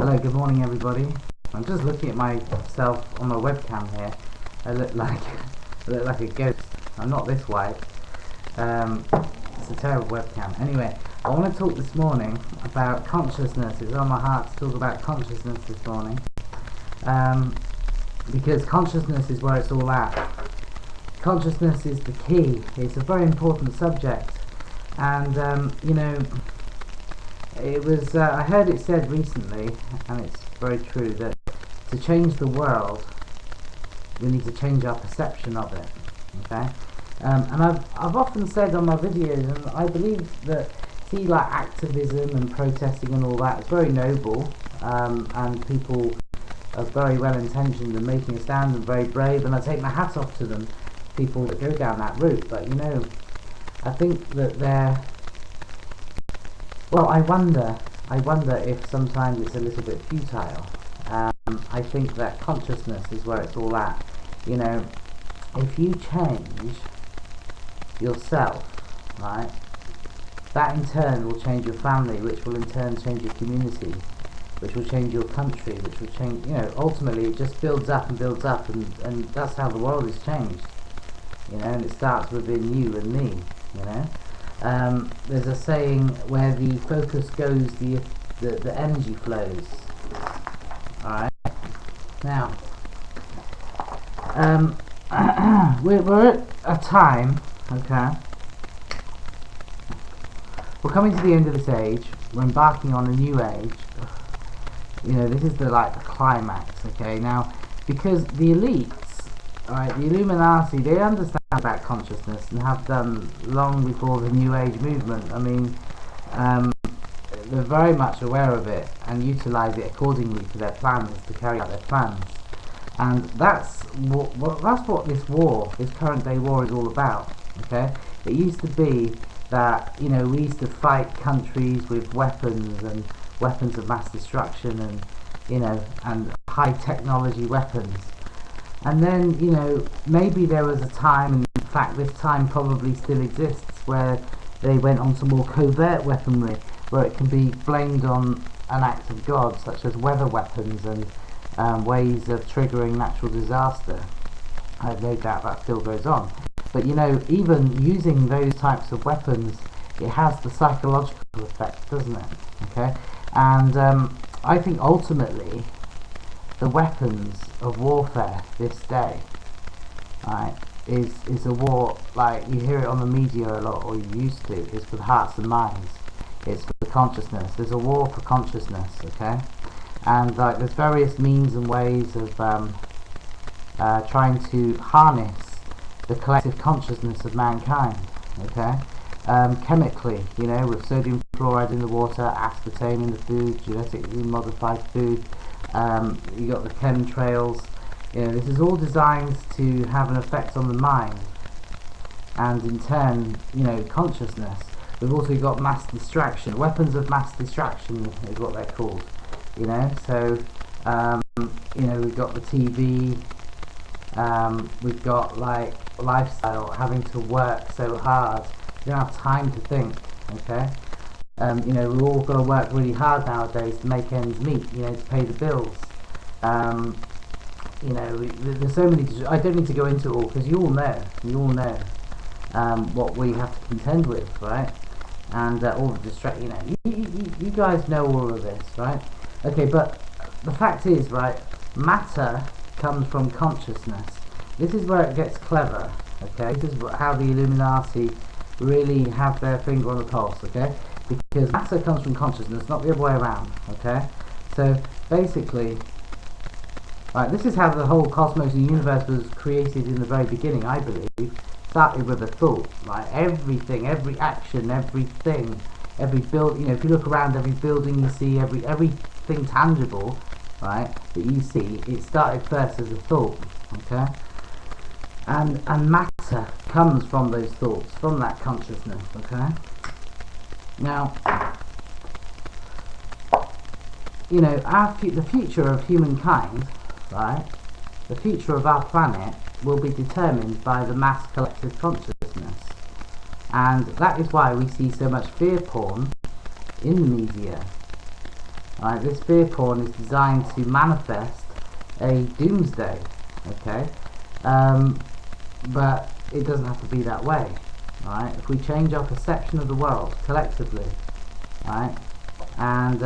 Hello, good morning everybody. I'm just looking at myself on my webcam here. I look like a ghost. I'm not this white. It's a terrible webcam. Anyway, I want to talk this morning about consciousness. It's on my heart to talk about consciousness this morning. Because consciousness is where it's all at. Consciousness is the key. It's a very important subject. And it was I heard it said recently, and it's very true, that to change the world we need to change our perception of it. Okay, and I've often said on my videos, and I believe that, see, like activism and protesting and all that is very noble, and people are very well intentioned and making a stand and very brave, and I take my hat off to them, people that go down that route. But I think that they're, well, I wonder if sometimes it's a little bit futile. I think that consciousness is where it's all at. If you change yourself, right, that in turn will change your family, which will in turn change your community, which will change your country, which will change, ultimately it just builds up and builds up, and that's how the world is changed, and it starts within you and me, There's a saying, where the focus goes, the energy flows. Alright? Now, we're at a time, okay? We're coming to the end of this age. We're embarking on a new age. This is the climax, okay? Now, because the elites, alright, the Illuminati, they understand about consciousness and have done long before the New Age movement. I mean, they're very much aware of it and utilize it accordingly to their plans, to carry out their plans. And that's what this current day war is all about. Okay, it used to be that we used to fight countries with weapons and weapons of mass destruction and and high technology weapons. And then, maybe there was a time, and in fact this time probably still exists, where they went on to more covert weaponry, where it can be blamed on an act of God, such as weather weapons and ways of triggering natural disaster. I have no doubt that still goes on. But even using those types of weapons, it has the psychological effect, doesn't it? Okay, and I think ultimately the weapons of warfare this day, right, is a war, like you hear it on the media a lot, or you used to. It's for the hearts and minds. It's for the consciousness. There's a war for consciousness, okay? And there's various means and ways of trying to harness the collective consciousness of mankind, okay? Chemically, with sodium chloride in the water, aspartame in the food, genetically modified food. You got the chemtrails. This is all designed to have an effect on the mind, and in turn, consciousness. We've also got mass distraction. Weapons of mass distraction is what they're called. So we've got the TV. We've got lifestyle, having to work so hard. You don't have time to think. Okay. We've all got to work really hard nowadays to make ends meet, to pay the bills. There's so many, I don't need to go into it all, because you all know what we have to contend with, right? And all the you guys know all of this, right? Okay, but the fact is, right, matter comes from consciousness. This is where it gets clever, okay? This is how the Illuminati really have their finger on the pulse, okay? Because matter comes from consciousness, not the other way around, okay? So basically, right, this is how the whole cosmos and universe was created in the very beginning, I believe. Started with a thought, right? Everything, every action, everything, every build, if you look around, every building you see, everything tangible, right, that you see, it started first as a thought, okay? And matter comes from those thoughts, from that consciousness, okay? Now, the future of humankind, right, the future of our planet will be determined by the mass collective consciousness. And that is why we see so much fear porn in the media. Alright, this fear porn is designed to manifest a doomsday, okay? But it doesn't have to be that way, alright? If we change our perception of the world collectively, alright, and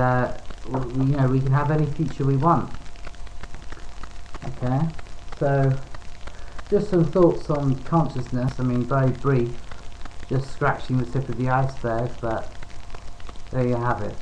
you know, we can have any future we want, okay? So, just some thoughts on consciousness. I mean, very brief, just scratching the tip of the iceberg, but there you have it.